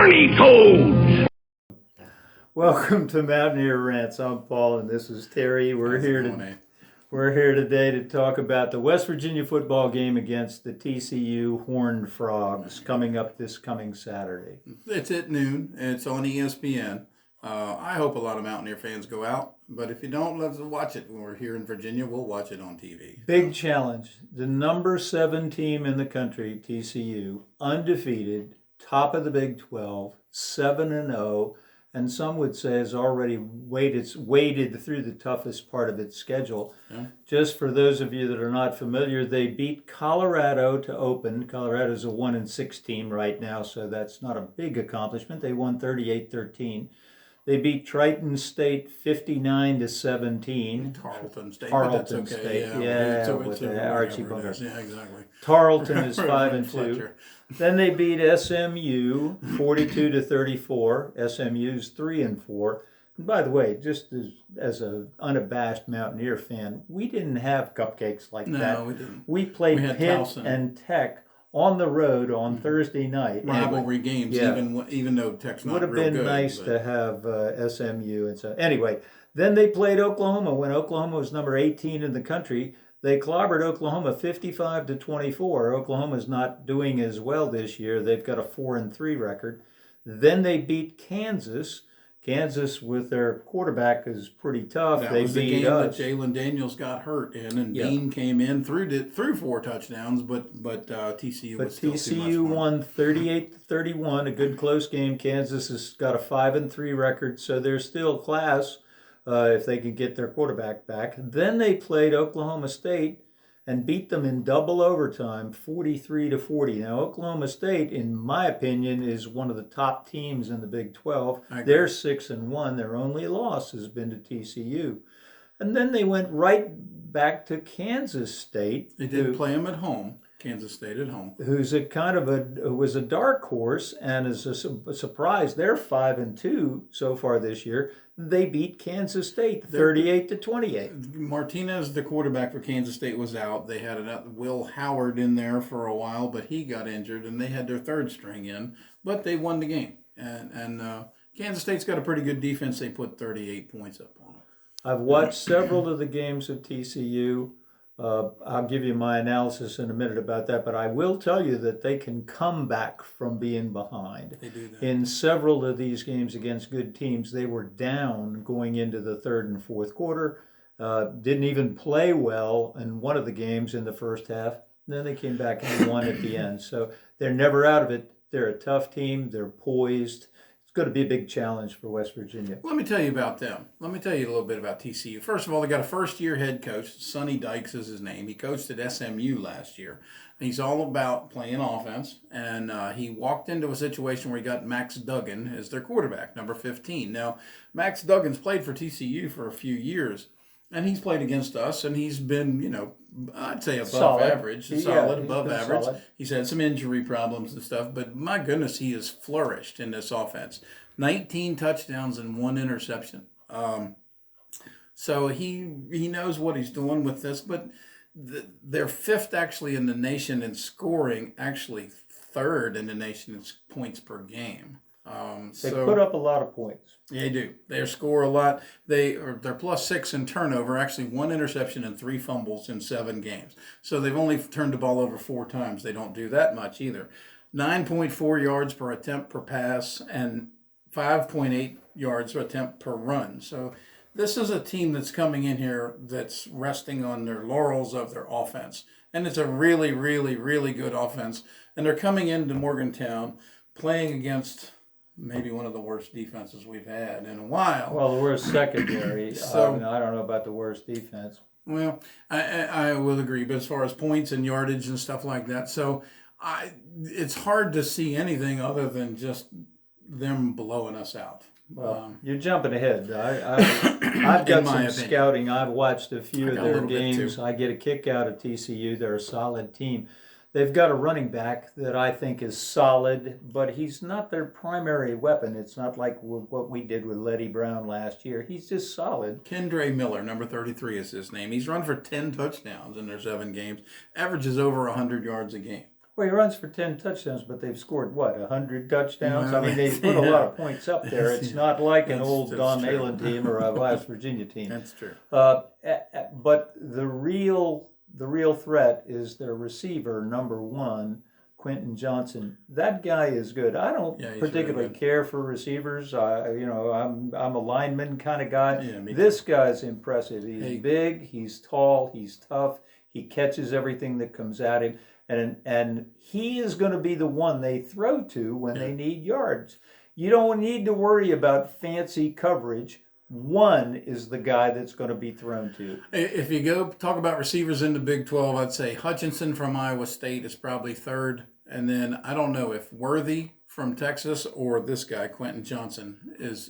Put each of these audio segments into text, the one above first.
horny toads. Welcome to Mountaineer Rants. I'm Paul, and this is Terry. We're here today to talk about the West Virginia football game against the TCU Horned Frogs coming up this coming Saturday. It's at noon. It's on ESPN. I hope a lot of Mountaineer fans go out, but if you don't, let's watch it. When we're here in Virginia, we'll watch it on TV. Big challenge. The number 7 team in the country, TCU, undefeated, top of the Big 12, 7-0, and some would say has already waded through the toughest part of its schedule. Yeah. Just for those of you that are not familiar, they beat Colorado to open. Colorado's a 1-6 team right now, so that's not a big accomplishment. They won 38-13. They beat Triton State 59-17. Tarleton State. Tarleton State, with Archie Bunker. Yeah, exactly. Tarleton is 5-2. Then they beat SMU 42-34. SMU's 3-4. And by the way, just as an unabashed Mountaineer fan, we didn't have cupcakes like that. No, we didn't. We played Pitt Towson and Tech on the road on Thursday night. Rivalry games, even though Tech's not real good. Would have been nice to have SMU. And so anyway, then they played Oklahoma when Oklahoma was number 18 in the country. They clobbered Oklahoma 55-24. Oklahoma's not doing as well this year. They've got a 4-3 record. Then they beat Kansas. Kansas with their quarterback is pretty tough. That they was beat the game us. that Jalen Daniels got hurt in, and Dean came in, threw 4 touchdowns, but TCU was still too much TCU for won 38-31, a good close game. Kansas has got a 5-3 record, so they're still class if they can get their quarterback back. Then they played Oklahoma State and beat them in double overtime, 43-40. Now, Oklahoma State, in my opinion, is one of the top teams in the Big 12. They're 6-1. Their only loss has been to TCU. And then they went right back to Kansas State. They did play them at home. Kansas State at home. Who's was a dark horse, and is a surprise. They're 5-2 so far this year. They beat Kansas State 38-28. Martinez, the quarterback for Kansas State, was out. They had Will Howard in there for a while, but he got injured, and they had their third string in. But they won the game, and Kansas State's got a pretty good defense. They put 38 points up on them. I've watched several of the games of TCU. I'll give you my analysis in a minute about that, but I will tell you that they can come back from being behind. They do that. In several of these games against good teams, they were down going into the third and fourth quarter. Didn't even play well in one of the games in the first half. And then they came back and won at the end. So they're never out of it. They're a tough team. They're poised. It's going to be a big challenge for West Virginia. Let me tell you about them. Let me tell you a little bit about TCU. First of all, they got a first-year head coach. Sonny Dykes is his name. He coached at SMU last year. He's all about playing offense, and he walked into a situation where he got Max Duggan as their quarterback, number 15. Now, Max Duggan's played for TCU for a few years, and he's played against us, and he's been, I'd say above average, above average. Solid. He's had some injury problems and stuff, but my goodness, he has flourished in this offense. 19 touchdowns and 1 interception. So he knows what he's doing with this, but they're 5th actually in the nation in scoring, actually 3rd in the nation in points per game. They put up a lot of points. They do. They score a lot. They're +6 in turnover, actually 1 interception and 3 fumbles in 7 games. So they've only turned the ball over 4 times. They don't do that much either. 9.4 yards per attempt per pass and 5.8 yards per attempt per run. So this is a team that's coming in here that's resting on their laurels of their offense. And it's a really, really, really good offense. And they're coming into Morgantown playing against maybe one of the worst defenses we've had in a while. Well, the worst secondary. So I don't know about the worst defense. Well, I will agree, but as far as points and yardage and stuff like that, so it's hard to see anything other than just them blowing us out. Well, you're jumping ahead. I've got some scouting. I've watched a few of their games. I get a kick out of TCU. They're a solid team. They've got a running back that I think is solid, but he's not their primary weapon. It's not like what we did with Letty Brown last year. He's just solid. Kendre Miller, number 33 is his name. He's run for 10 touchdowns in their 7 games, averages over 100 yards a game. Well, he runs for 10 touchdowns, but they've scored, what, 100 touchdowns? I Well, mean, they put a lot of points up there. It's not like an old that's Don true. Malin team or a West Virginia team. That's true. But the real threat is their receiver, number 1, Quentin Johnson. That guy is good. I don't Yeah, he's particularly really good. care for receivers. I'm a lineman kind of guy. Yeah, me too. This guy's impressive. He's Hey. big, he's tall, he's tough. He catches everything that comes at him, and he is going to be the one they throw to when they need yards. You don't need to worry about fancy coverage. One is the guy that's going to be thrown to. If you go talk about receivers in the Big 12, I'd say Hutchinson from Iowa State is probably third. And then I don't know if Worthy from Texas or this guy, Quentin Johnson, is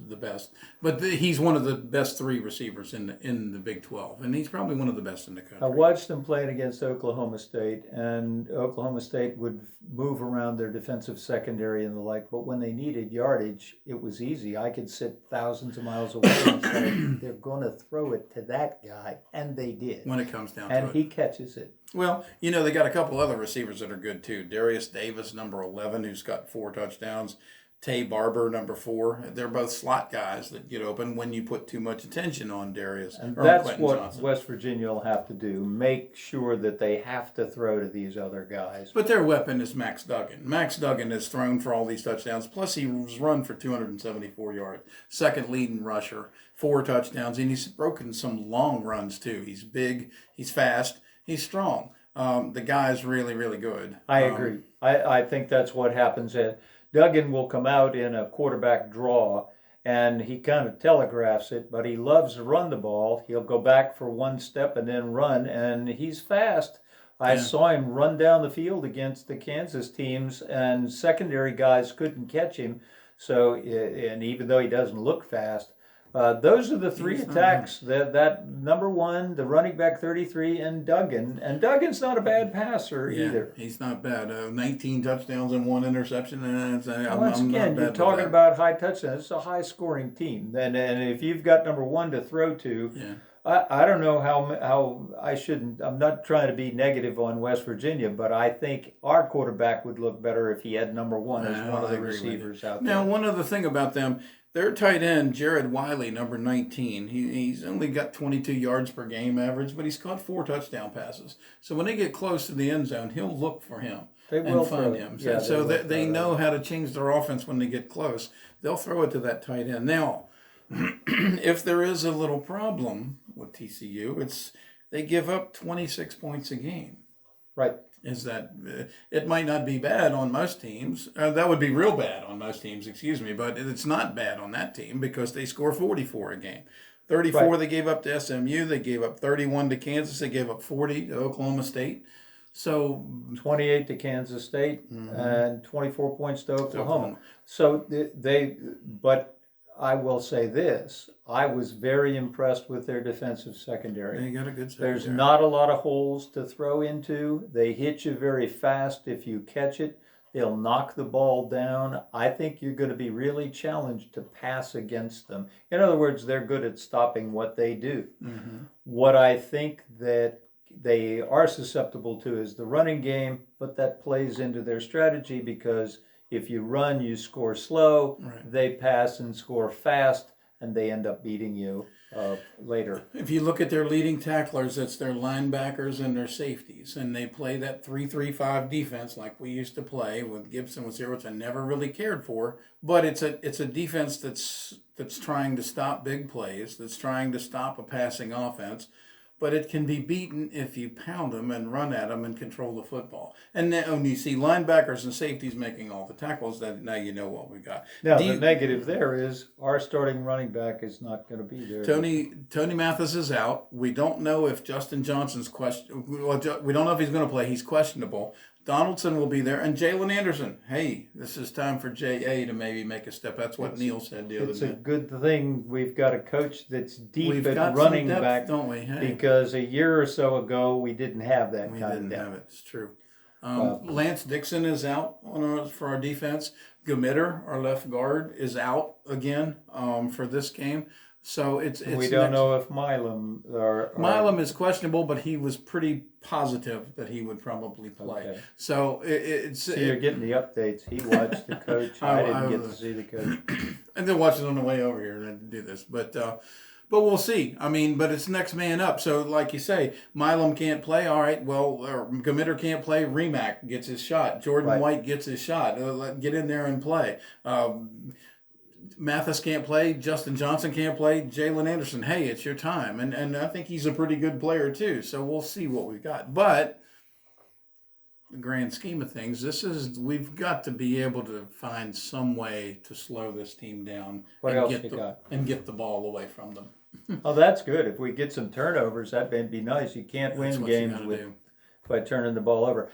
the best. But he's one of the best 3 receivers in the Big 12. And he's probably one of the best in the country. I watched them playing against Oklahoma State, and Oklahoma State would move around their defensive secondary and the like, but when they needed yardage, it was easy. I could sit thousands of miles away and say, they're going to throw it to that guy, and they did. When it comes down to And it. he catches it. Well, they got a couple other receivers that are good too. Darius Davis, number 11, who's got 4 touchdowns. Tay Barber, number 4. They're both slot guys that get open when you put too much attention on Darius. And or that's Quentin what Johnson. West Virginia will have to do. Make sure that they have to throw to these other guys. But their weapon is Max Duggan. Max Duggan has thrown for all these touchdowns. Plus, he's run for 274 yards. Second leading rusher, 4 touchdowns. And he's broken some long runs, too. He's big, he's fast, he's strong. The guy's really, really good. I agree. I think that's what happens. Duggan will come out in a quarterback draw, and he kind of telegraphs it, but he loves to run the ball. He'll go back for one step and then run, and he's fast. I saw him run down the field against the Kansas teams, and secondary guys couldn't catch him. So, and even though he doesn't look fast, those are the 3 attacks. That number 1, the running back 33, and Duggan. And Duggan's not a bad passer either. He's not bad. 19 touchdowns and 1 interception. And Once again, you're talking about high touchdowns. It's a high-scoring team. And if you've got number 1 to throw to, I don't know how I shouldn't. I'm not trying to be negative on West Virginia, but I think our quarterback would look better if he had number 1 as one of the receivers out there. Now, one other thing about them. Their tight end, Jared Wiley, number 19, he's only got 22 yards per game average, but he's caught 4 touchdown passes. So when they get close to the end zone, he'll look for him and find him. Yeah, so they know how to change their offense when they get close. They'll throw it to that tight end. Now, if there is a little problem with TCU, it's they give up 26 points a game. Right. Is that it might not be bad on most teams. That would be real bad on most teams, excuse me, but it's not bad on that team because they score 44 a game. 34 they gave up to SMU, they gave up 31 to Kansas, they gave up 40 to Oklahoma State. So 28 to Kansas State and 24 points to Oklahoma. So but I will say this, I was very impressed with their defensive secondary. They got a good secondary. There's not a lot of holes to throw into. They hit you very fast if you catch it. They'll knock the ball down. I think you're going to be really challenged to pass against them. In other words, they're good at stopping what they do. What I think that they are susceptible to is the running game, but that plays into their strategy because if you run, you score slow. Right. They pass and score fast, and they end up beating you later. If you look at their leading tacklers, it's their linebackers and their safeties, and they play that 3-3-5 defense like we used to play with Gibson was here, which I never really cared for. But it's a defense that's trying to stop big plays, that's trying to stop a passing offense. But it can be beaten if you pound them and run at them and control the football. And then when you see linebackers and safeties making all the tackles, then now you know what we got. Now, the negative there is our starting running back is not going to be there. Tony Mathis is out. We don't know if Justin Johnson's we don't know if he's going to play. He's questionable. Donaldson will be there, and Jalen Anderson. Hey, this is time for J.A. to maybe make a step. That's what Neil said the other day. It's a good thing we've got a coach that's deep We've at got running some depth, back, don't we? Hey. because a year or so ago we didn't have that We kind didn't of depth. have it. It's true. Lance Dixon is out for our defense. Gamitter, our left guard, is out again for this game. So it's We don't know if Milam is questionable, but he was pretty positive that he would probably play. Okay. So it's So you're getting the updates. He watched the coach. I didn't get to see the coach. and then watch it on the way over here to do this, but we'll see. I mean, but it's next man up. So like you say, Milam can't play. All right, well, Gamitter can't play. Remack gets his shot. Jordan Right. White gets his shot. Get in there and play. Mathis can't play. Justin Johnson can't play. Jalen Anderson, hey, it's your time. And I think he's a pretty good player too. So we'll see what we've got. But the grand scheme of things, we've got to be able to find some way to slow this team down What and else get you got? and get the ball away from them. Oh, that's good. If we get some turnovers, that'd be nice. You can't That's win what you games gotta with do. by turning the ball over.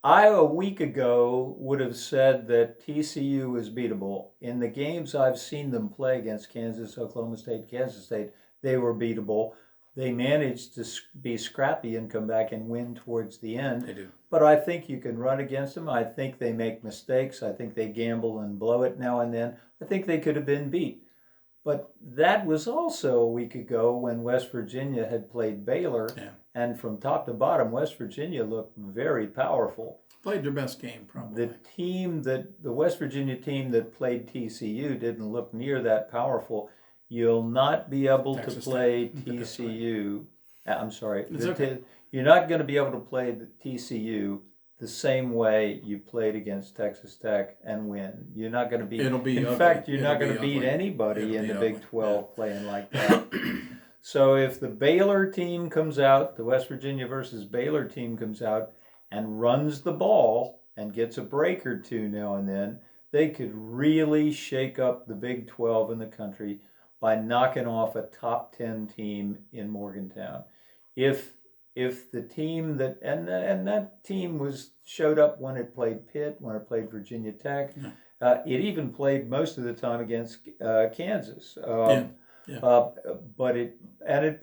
I, a week ago, would have said that TCU was beatable. In the games I've seen them play against Kansas, Oklahoma State, Kansas State, they were beatable. They managed to be scrappy and come back and win towards the end. They do. But I think you can run against them. I think they make mistakes. I think they gamble and blow it now and then. I think they could have been beat. But that was also a week ago when West Virginia had played Baylor. Yeah. And from top to bottom, West Virginia looked very powerful. Played their best game, probably. The West Virginia team that played TCU didn't look near that powerful. You'll not be able Texas to play Tech. TCU. I'm sorry. It's okay. You're not going to be able to play the TCU the same way you played against Texas Tech and win. You're not going to beat. It'll be in ugly. fact, you're It'll not going be to beat ugly. anybody It'll in be the ugly. Big 12 playing like that. So if the Baylor team comes out, the West Virginia versus Baylor team comes out and runs the ball and gets a break or two now and then, they could really shake up the Big 12 in the country by knocking off a top 10 team in Morgantown. If the team that and that team showed up when it played Pitt, when it played Virginia Tech, it even played most of the time against Kansas. But it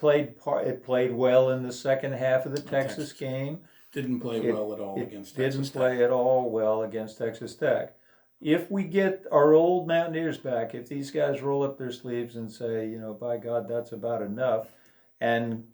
played well in the second half of the Texas game. Didn't play well at all against Texas Didn't Tech. play at all well against Texas Tech. If we get our old Mountaineers back, if these guys roll up their sleeves and say, by God, that's about enough, and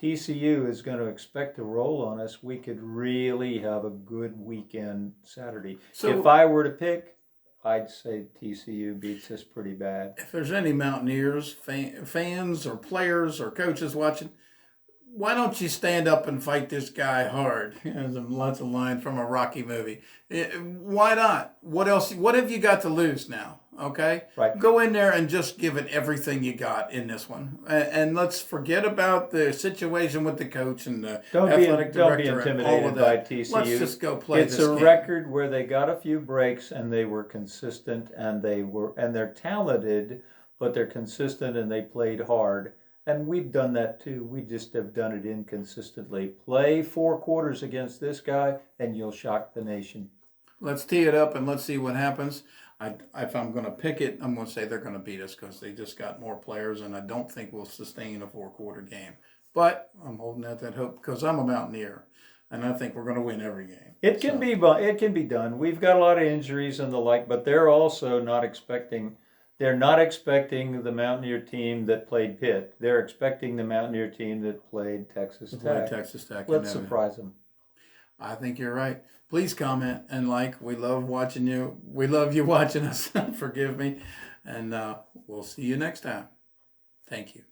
TCU is going to expect to roll on us, we could really have a good weekend Saturday. So, if I were to pick, I'd say TCU beats us pretty bad. if there's any Mountaineers fans or players or coaches watching, why don't you stand up and fight this guy hard? There's lots of lines from a Rocky movie. Why not? What else? What have you got to lose now? Okay? Right. Go in there and just give it everything you got in this one. And let's forget about the situation with the coach and the athletic Don't be director and all intimidated of by that. TCU. Let's just go play It's this a game. record where they got a few breaks and they were consistent and they're talented, but they're consistent and they played hard. And we've done that too. We just have done it inconsistently. Play 4 quarters against this guy and you'll shock the nation. Let's tee it up and let's see what happens. If I'm going to pick it, I'm going to say they're going to beat us because they just got more players, and I don't think we'll sustain a 4-quarter game. But I'm holding out that hope because I'm a Mountaineer, and I think we're going to win every game. It can be done. We've got a lot of injuries and the like, but they're also not expecting. They're not expecting the Mountaineer team that played Pitt. They're expecting the Mountaineer team that played Texas Tech. Let's surprise them. I think you're right. Please comment and like. We love watching you. We love you watching us. Forgive me. And we'll see you next time. Thank you.